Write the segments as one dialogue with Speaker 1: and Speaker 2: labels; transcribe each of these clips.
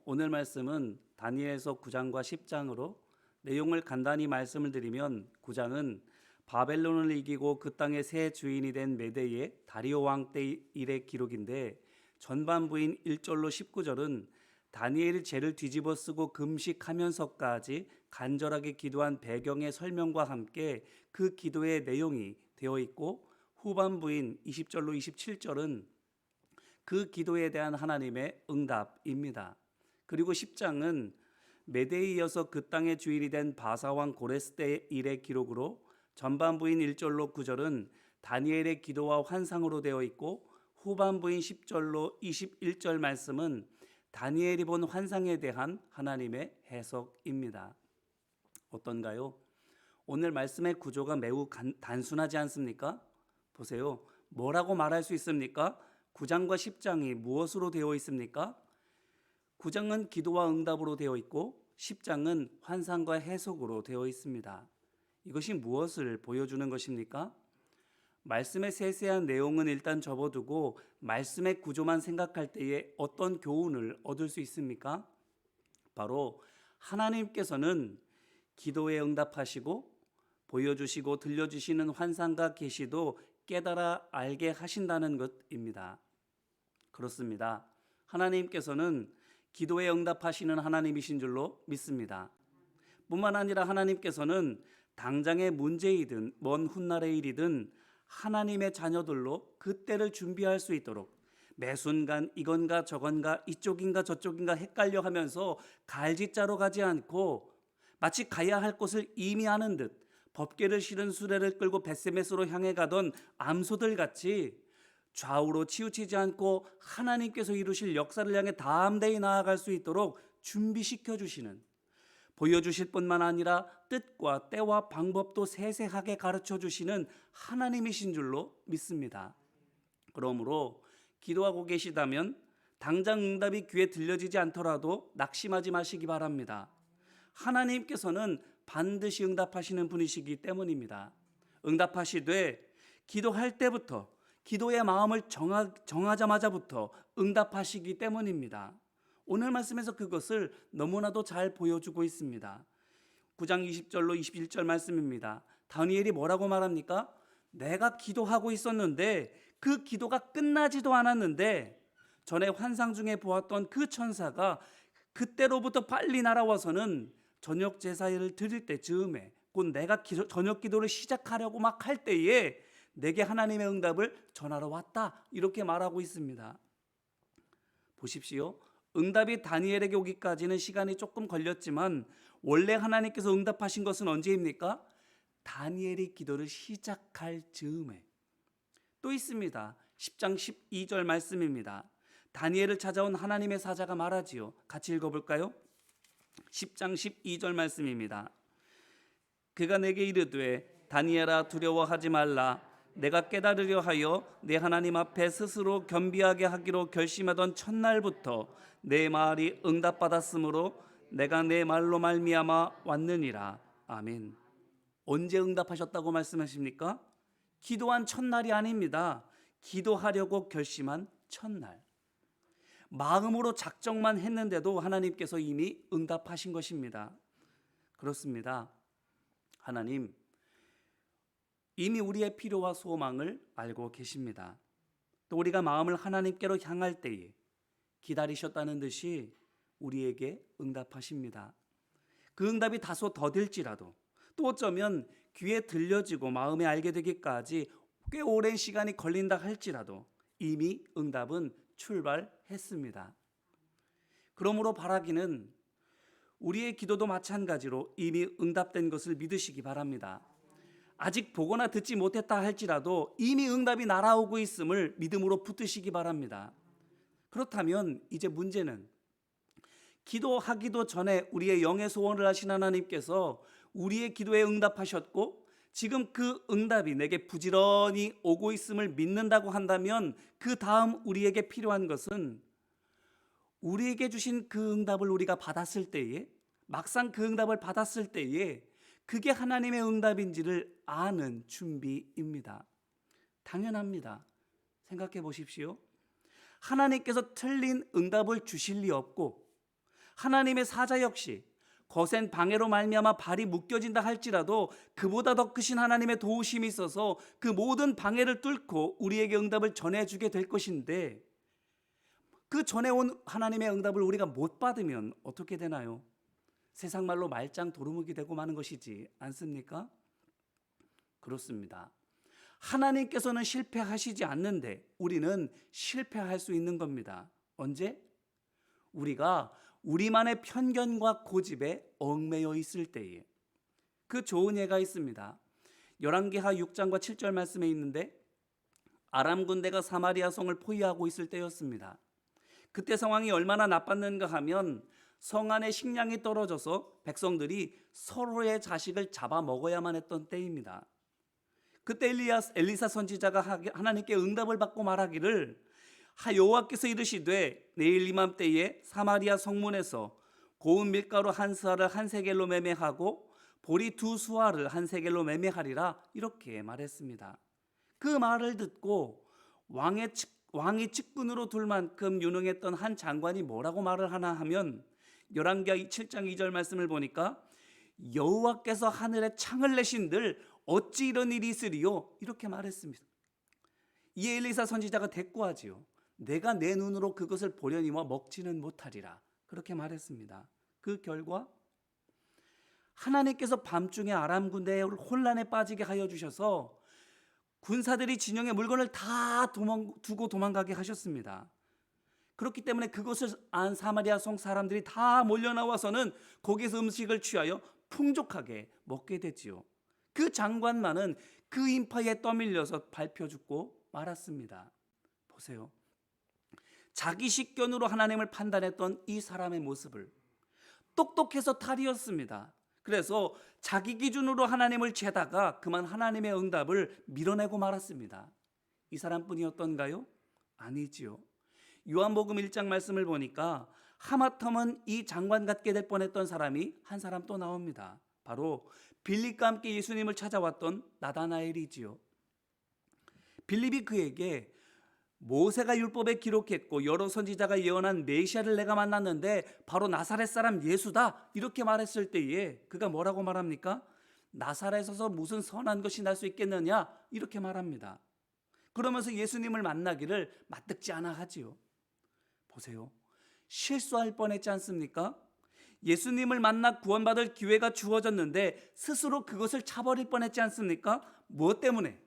Speaker 1: 오늘 말씀은 다니엘서 9장과 10장으로 내용을 간단히 말씀을 드리면 9장은 바벨론을 이기고 그 땅의 새 주인이 된 메대의 다리오 왕 때 일의 기록인데, 전반부인 1절로 19절은 다니엘이 죄를 뒤집어 쓰고 금식하면서까지 간절하게 기도한 배경의 설명과 함께 그 기도의 내용이 되어 있고, 후반부인 20절로 27절은 그 기도에 대한 하나님의 응답입니다. 그리고 10장은 메대에 이어서 그 땅의 주인이 된 바사왕 고레스 때 일의 기록으로, 전반부인 1절로 9절은 다니엘의 기도와 환상으로 되어 있고, 후반부인 10절로 21절 말씀은 다니엘이 본 환상에 대한 하나님의 해석입니다. 어떤가요? 오늘 말씀의 구조가 매우 단순하지 않습니까? 보세요. 뭐라고 말할 수 있습니까? 9장과 10장이 무엇으로 되어 있습니까? 9장은 기도와 응답으로 되어 있고 10장은 환상과 해석으로 되어 있습니다. 이것이 무엇을 보여주는 것입니까? 말씀의 세세한 내용은 일단 접어두고 말씀의 구조만 생각할 때에 어떤 교훈을 얻을 수 있습니까? 바로 하나님께서는 기도에 응답하시고 보여주시고 들려주시는 환상과 계시도 깨달아 알게 하신다는 것입니다. 그렇습니다. 하나님께서는 기도에 응답하시는 하나님이신 줄로 믿습니다. 뿐만 아니라 하나님께서는 당장의 문제이든 먼 훗날의 일이든 하나님의 자녀들로 그 때를 준비할 수 있도록 매 순간 이건가 저건가 이쪽인가 저쪽인가 헷갈려 하면서 갈짓자로 가지 않고 마치 가야 할 곳을 이미 아는 듯 법궤를 실은 수레를 끌고 벳세메스로 향해 가던 암소들 같이 좌우로 치우치지 않고 하나님께서 이루실 역사를 향해 담대히 나아갈 수 있도록 준비시켜 주시는, 보여주실 뿐만 아니라 뜻과 때와 방법도 세세하게 가르쳐 주시는 하나님이신 줄로 믿습니다. 그러므로 기도하고 계시다면 당장 응답이 귀에 들려지지 않더라도 낙심하지 마시기 바랍니다. 하나님께서는 반드시 응답하시는 분이시기 때문입니다. 응답하시되 기도할 때부터, 기도의 마음을 정하자마자부터 응답하시기 때문입니다. 오늘 말씀에서 그것을 너무나도 잘 보여주고 있습니다. 9장 20절로 21절 말씀입니다. 다니엘이 뭐라고 말합니까? 내가 기도하고 있었는데 그 기도가 끝나지도 않았는데 전에 환상 중에 보았던 그 천사가 그때로부터 빨리 날아와서는 저녁 제사를 드릴 때 즈음에, 곧 내가 저녁 기도를 시작하려고 막 할 때에 내게 하나님의 응답을 전하러 왔다, 이렇게 말하고 있습니다. 보십시오. 응답이 다니엘에게 오기까지는 시간이 조금 걸렸지만 원래 하나님께서 응답하신 것은 언제입니까? 다니엘이 기도를 시작할 즈음에. 또 있습니다. 10장 12절 말씀입니다. 다니엘을 찾아온 하나님의 사자가 말하지요. 같이 읽어볼까요? 10장 12절 말씀입니다. 그가 내게 이르되 다니엘아 두려워하지 말라. 내가 깨달으려 하여 내 하나님 앞에 스스로 겸비하게 하기로 결심하던 첫날부터 내 말이 응답받았으므로 내가 내 말로 말미암아 왔느니라. 아멘. 언제 응답하셨다고 말씀하십니까? 기도한 첫날이 아닙니다. 기도하려고 결심한 첫날. 마음으로 작정만 했는데도 하나님께서 이미 응답하신 것입니다. 그렇습니다. 하나님 이미 우리의 필요와 소망을 알고 계십니다. 또 우리가 마음을 하나님께로 향할 때에 기다리셨다는 듯이 우리에게 응답하십니다. 그 응답이 다소 더딜지라도, 또 어쩌면 귀에 들려지고 마음에 알게 되기까지 꽤 오랜 시간이 걸린다 할지라도 이미 응답은 출발했습니다. 그러므로 바라기는 우리의 기도도 마찬가지로 이미 응답된 것을 믿으시기 바랍니다. 아직 보거나 듣지 못했다 할지라도 이미 응답이 날아오고 있음을 믿음으로 붙드시기 바랍니다. 그렇다면 이제 문제는 기도하기도 전에 우리의 영의 소원을 하신 하나님께서 우리의 기도에 응답하셨고 지금 그 응답이 내게 부지런히 오고 있음을 믿는다고 한다면 그 다음 우리에게 필요한 것은 우리에게 주신 그 응답을 우리가 받았을 때에, 막상 그 응답을 받았을 때에 그게 하나님의 응답인지를 아는 준비입니다. 당연합니다. 생각해 보십시오. 하나님께서 틀린 응답을 주실 리 없고 하나님의 사자 역시 거센 방해로 말미암아 발이 묶여진다 할지라도 그보다 더 크신 하나님의 도우심이 있어서 그 모든 방해를 뚫고 우리에게 응답을 전해주게 될 것인데, 그 전해온 하나님의 응답을 우리가 못 받으면 어떻게 되나요? 세상 말로 말짱 도루묵이 되고 마는 것이지 않습니까? 그렇습니다. 하나님께서는 실패하시지 않는데 우리는 실패할 수 있는 겁니다. 언제? 우리가 우리만의 편견과 고집에 얽매여 있을 때에. 그 좋은 예가 있습니다. 열왕기하 6장과 7절 말씀에 있는데, 아람 군대가 사마리아 성을 포위하고 있을 때였습니다. 그때 상황이 얼마나 나빴는가 하면 성 안에 식량이 떨어져서 백성들이 서로의 자식을 잡아먹어야만 했던 때입니다. 그때 엘리사 선지자가 하나님께 응답을 받고 말하기를, 여호와께서 이르시되 내일 이맘때에 사마리아 성문에서 고운 밀가루 한 스아를 한 세겔로 매매하고 보리 두 수아를 한 세겔로 매매하리라, 이렇게 말했습니다. 그 말을 듣고 왕이 측근으로 둘 만큼 유능했던 한 장관이 뭐라고 말을 하나 하면, 열왕기하 7장 2절 말씀을 보니까 여호와께서 하늘에 창을 내신들 어찌 이런 일이 있으리요, 이렇게 말했습니다. 이에 엘리사 선지자가 대꾸하지요. 내가 내 눈으로 그것을 보려니와 먹지는 못하리라, 그렇게 말했습니다. 그 결과 하나님께서 밤중에 아람 군대의 혼란에 빠지게 하여 주셔서 군사들이 진영에 물건을 다 두고 도망가게 하셨습니다. 그렇기 때문에 그것을 안 사마리아 성 사람들이 다 몰려 나와서는 거기서 음식을 취하여 풍족하게 먹게 됐지요. 그 장관만은 그 인파에 떠밀려서 밟혀 죽고 말았습니다. 보세요. 자기 식견으로 하나님을 판단했던 이 사람의 모습을, 똑똑해서 탈이었습니다. 그래서 자기 기준으로 하나님을 재다가 그만 하나님의 응답을 밀어내고 말았습니다. 이 사람뿐이었던가요? 아니지요. 요한복음 1장 말씀을 보니까 하마터면 이 장관 같게 될 뻔했던 사람이 한 사람 또 나옵니다. 바로 빌립과 함께 예수님을 찾아왔던 나다나엘이지요. 빌립이 그에게 모세가 율법에 기록했고 여러 선지자가 예언한 메시아를 내가 만났는데 바로 나사렛 사람 예수다, 이렇게 말했을 때에 그가 뭐라고 말합니까? 나사렛에서 무슨 선한 것이 날 수 있겠느냐, 이렇게 말합니다. 그러면서 예수님을 만나기를 마뜩지 않아 하지요. 보세요. 실수할 뻔했지 않습니까? 예수님을 만나 구원받을 기회가 주어졌는데 스스로 그것을 차버릴 뻔했지 않습니까? 무엇 때문에?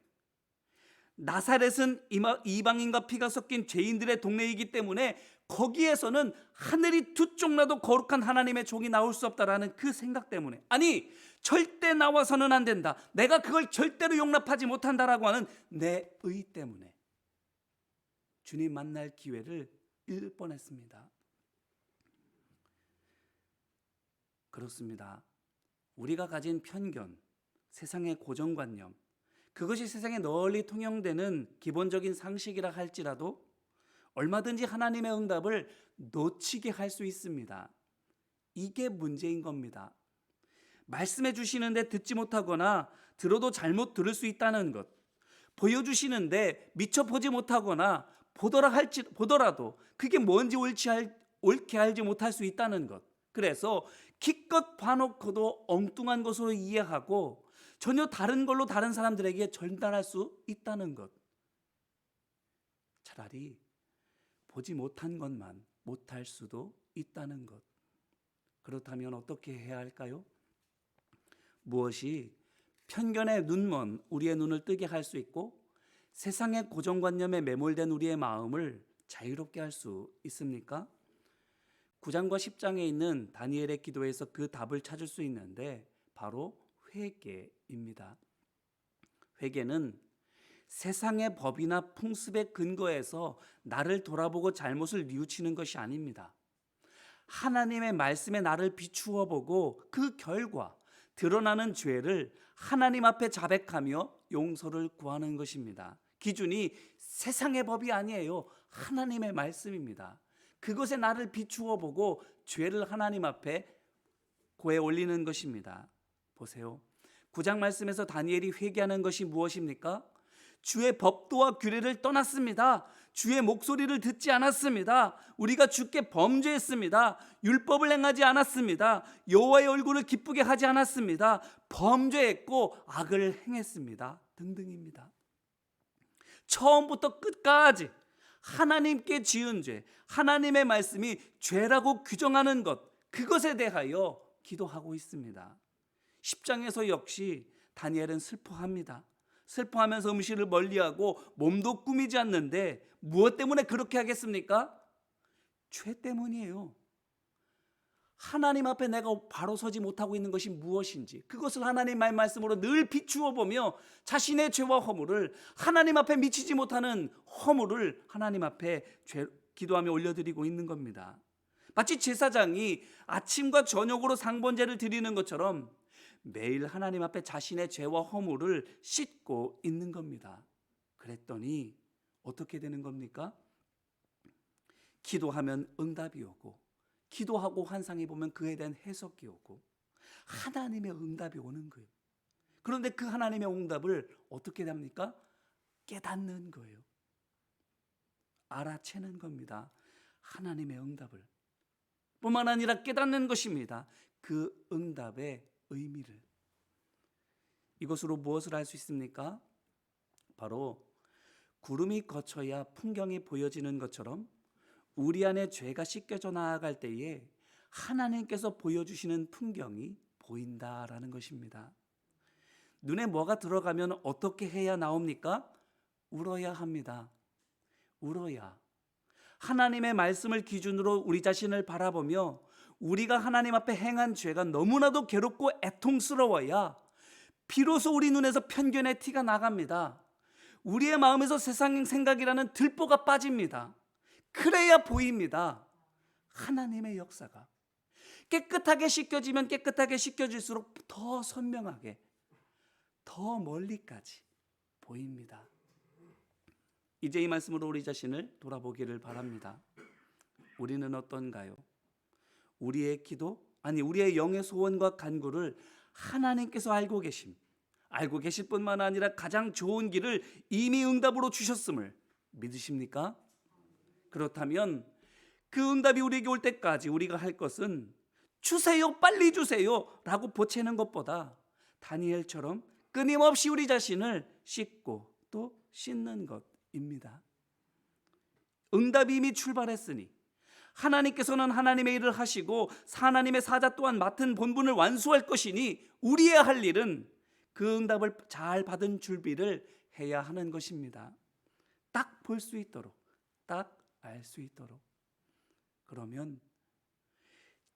Speaker 1: 나사렛은 이방인과 피가 섞인 죄인들의 동네이기 때문에 거기에서는 하늘이 두 쪽 나도 거룩한 하나님의 종이 나올 수 없다라는 그 생각 때문에, 아니 절대 나와서는 안 된다, 내가 그걸 절대로 용납하지 못한다라고 하는 내 의 때문에 주님 만날 기회를 잃을 뻔했습니다. 그렇습니다. 우리가 가진 편견, 세상의 고정관념, 그것이 세상에 널리 통용되는 기본적인 상식이라 할지라도 얼마든지 하나님의 응답을 놓치게 할 수 있습니다. 이게 문제인 겁니다. 말씀해 주시는데 듣지 못하거나 들어도 잘못 들을 수 있다는 것, 보여주시는데 미처 보지 못하거나 보더라도 그게 뭔지 옳게 알지 못할 수 있다는 것, 그래서 기껏 봐놓고도 엉뚱한 것으로 이해하고 전혀 다른 걸로 다른 사람들에게 전달할 수 있다는 것, 차라리 보지 못한 것만 못할 수도 있다는 것. 그렇다면 어떻게 해야 할까요? 무엇이 편견에 눈먼 우리의 눈을 뜨게 할 수 있고 세상의 고정관념에 매몰된 우리의 마음을 자유롭게 할 수 있습니까? 9장과 10장에 있는 다니엘의 기도에서 그 답을 찾을 수 있는데 바로 회개입니다. 회개는 세상의 법이나 풍습에 근거해서 나를 돌아보고 잘못을 뉘우치는 것이 아닙니다. 하나님의 말씀에 나를 비추어 보고 그 결과 드러나는 죄를 하나님 앞에 자백하며 용서를 구하는 것입니다. 기준이 세상의 법이 아니에요. 하나님의 말씀입니다. 그것에 나를 비추어 보고 죄를 하나님 앞에 고해 올리는 것입니다. 보세요. 9장 말씀에서 다니엘이 회개하는 것이 무엇입니까? 주의 법도와 규례를 떠났습니다. 주의 목소리를 듣지 않았습니다. 우리가 주께 범죄했습니다. 율법을 행하지 않았습니다. 여호와의 얼굴을 기쁘게 하지 않았습니다. 범죄했고 악을 행했습니다. 등등입니다. 처음부터 끝까지 하나님께 지은 죄, 하나님의 말씀이 죄라고 규정하는 것, 그것에 대하여 기도하고 있습니다. 10장에서 역시 다니엘은 슬퍼합니다. 슬퍼하면서 음식을 멀리하고 몸도 꾸미지 않는데 무엇 때문에 그렇게 하겠습니까? 죄 때문이에요. 하나님 앞에 내가 바로 서지 못하고 있는 것이 무엇인지 그것을 하나님의 말씀으로 늘 비추어 보며 자신의 죄와 허물을, 하나님 앞에 미치지 못하는 허물을 하나님 앞에 기도하며 올려드리고 있는 겁니다. 마치 제사장이 아침과 저녁으로 상번제를 드리는 것처럼 매일 하나님 앞에 자신의 죄와 허물을 씻고 있는 겁니다. 그랬더니 어떻게 되는 겁니까? 기도하면 응답이 오고, 기도하고 환상이 보면 그에 대한 해석이 오고, 하나님의 응답이 오는 거예요. 그런데 그 하나님의 응답을 어떻게 합니까? 깨닫는 거예요. 알아채는 겁니다. 하나님의 응답을 뿐만 아니라 깨닫는 것입니다. 그 응답의 의미를. 이것으로 무엇을 할 수 있습니까? 바로 구름이 거쳐야 풍경이 보여지는 것처럼 우리 안에 죄가 씻겨져 나아갈 때에 하나님께서 보여주시는 풍경이 보인다라는 것입니다. 눈에 뭐가 들어가면 어떻게 해야 나옵니까? 울어야 합니다. 울어야. 하나님의 말씀을 기준으로 우리 자신을 바라보며 우리가 하나님 앞에 행한 죄가 너무나도 괴롭고 애통스러워야 비로소 우리 눈에서 편견의 티가 나갑니다. 우리의 마음에서 세상 생각이라는 들보가 빠집니다. 그래야 보입니다. 하나님의 역사가 깨끗하게 씻겨지면 깨끗하게 씻겨질수록 더 선명하게, 더 멀리까지 보입니다. 이제 이 말씀으로 우리 자신을 돌아보기를 바랍니다. 우리는 어떤가요? 우리의 기도, 우리의 영의 소원과 간구를 하나님께서 알고 계실 뿐만 아니라 가장 좋은 길을 이미 응답으로 주셨음을 믿으십니까? 그렇다면 그 응답이 우리에게 올 때까지 우리가 할 것은 주세요, 빨리 주세요 라고 보채는 것보다 다니엘처럼 끊임없이 우리 자신을 씻고 또 씻는 것입니다. 응답이 이미 출발했으니 하나님께서는 하나님의 일을 하시고 하나님의 사자 또한 맡은 본분을 완수할 것이니 우리의 할 일은 그 응답을 잘 받은 줄비를 해야 하는 것입니다. 딱 볼 수 있도록, 딱 알 수 있도록. 그러면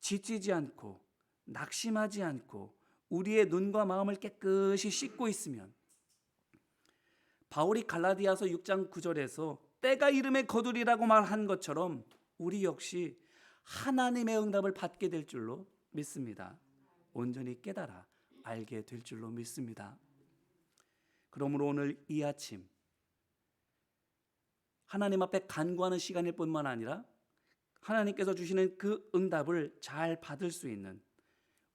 Speaker 1: 지치지 않고 낙심하지 않고 우리의 눈과 마음을 깨끗이 씻고 있으면 바울이 갈라디아서 6장 9절에서 때가 이름에 거두리라고 말한 것처럼 우리 역시 하나님의 응답을 받게 될 줄로 믿습니다. 온전히 깨달아 알게 될 줄로 믿습니다. 그러므로 오늘 이 아침 하나님 앞에 간구하는 시간일 뿐만 아니라 하나님께서 주시는 그 응답을 잘 받을 수 있는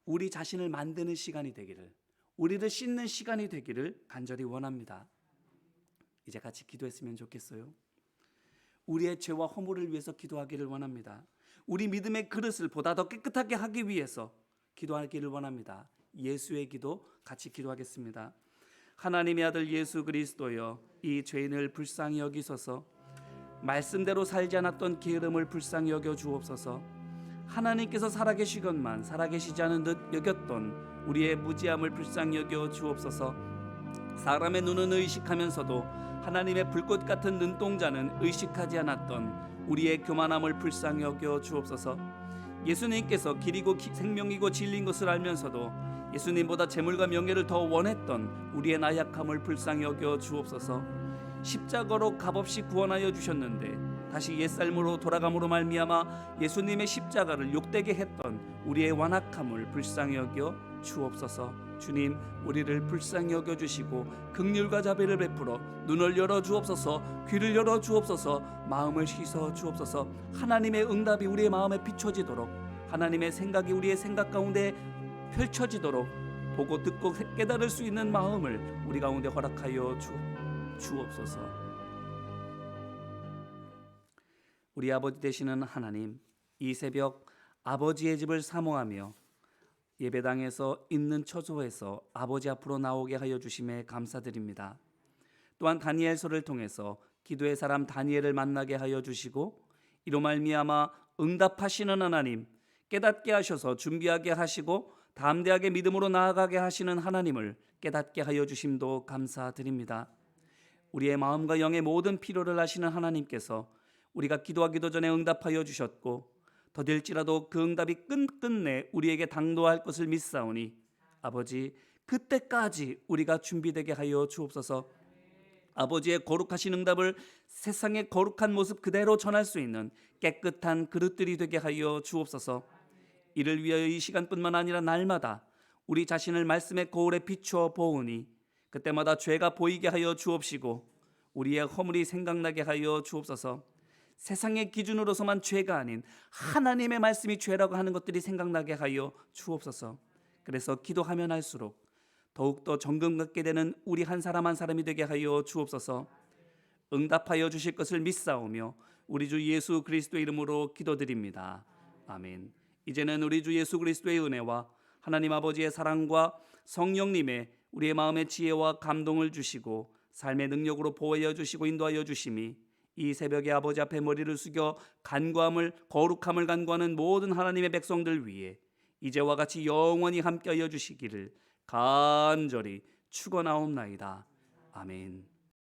Speaker 1: 우리 자신을 만드는 시간이 되기를, 우리를 씻는 시간이 되기를 간절히 원합니다. 이제 같이 기도했으면 좋겠어요. 우리의 죄와 허물을 위해서 기도하기를 원합니다. 우리 믿음의 그릇을 보다 더 깨끗하게 하기 위해서 기도하기를 원합니다. 예수의 기도 같이 기도하겠습니다. 하나님의 아들 예수 그리스도여, 이 죄인을 불쌍히 여기소서. 말씀대로 살지 않았던 게으름을 불쌍히 여겨 주옵소서. 하나님께서 살아계시건만 살아계시지 않은 듯 여겼던 우리의 무지함을 불쌍히 여겨 주옵소서. 사람의 눈은 의식하면서도 하나님의 불꽃 같은 눈동자는 의식하지 않았던 우리의 교만함을 불쌍히 여겨 주옵소서. 예수님께서 길이고 생명이고 진리인 것을 알면서도 예수님보다 재물과 명예를 더 원했던 우리의 나약함을 불쌍히 여겨 주옵소서. 십자가로 값없이 구원하여 주셨는데 다시 옛삶으로 돌아감으로 말미암아 예수님의 십자가를 욕되게 했던 우리의 완악함을 불쌍히 여겨 주옵소서. 주님, 우리를 불쌍히 여겨 주시고 긍휼과 자비를 베풀어 눈을 열어 주옵소서. 귀를 열어 주옵소서. 마음을 씻어 주옵소서. 하나님의 응답이 우리의 마음에 비춰지도록, 하나님의 생각이 우리의 생각 가운데 펼쳐지도록 보고 듣고 깨달을 수 있는 마음을 우리 가운데 허락하여 주옵소서. 우리 아버지 되시는 하나님, 이 새벽 아버지의 집을 사모하며 예배당에서 있는 처소에서 아버지 앞으로 나오게 하여 주심에 감사드립니다. 또한 다니엘서를 통해서 기도의 사람 다니엘을 만나게 하여 주시고 이로 말미암아 응답하시는 하나님, 깨닫게 하셔서 준비하게 하시고 담대하게 믿음으로 나아가게 하시는 하나님을 깨닫게 하여 주심도 감사드립니다. 우리의 마음과 영의 모든 필요를 아시는 하나님께서 우리가 기도하기도 전에 응답하여 주셨고 더딜지라도 그 응답이 끝끝내 우리에게 당도할 것을 믿사오니 아버지, 그때까지 우리가 준비되게 하여 주옵소서. 아버지의 거룩하신 응답을 세상의 거룩한 모습 그대로 전할 수 있는 깨끗한 그릇들이 되게 하여 주옵소서. 이를 위하여 이 시간뿐만 아니라 날마다 우리 자신을 말씀의 거울에 비추어 보으니 그때마다 죄가 보이게 하여 주옵시고 우리의 허물이 생각나게 하여 주옵소서. 세상의 기준으로서만 죄가 아닌 하나님의 말씀이 죄라고 하는 것들이 생각나게 하여 주옵소서. 그래서 기도하면 할수록 더욱더 정금 갖게 되는 우리 한 사람 한 사람이 되게 하여 주옵소서. 응답하여 주실 것을 믿사오며 우리 주 예수 그리스도의 이름으로 기도드립니다. 아멘. 이제는 우리 주 예수 그리스도의 은혜와 하나님 아버지의 사랑과 성령님의 우리의 마음의 지혜와 감동을 주시고 삶의 능력으로 보호하여 주시고 인도하여 주심이 이 새벽에 아버지 앞에 머리를 숙여 간구함을 거룩함을 간구하는 모든 하나님의 백성들 위해 이제와 같이 영원히 함께하여 주시기를 간절히 축원하옵나이다. 아멘.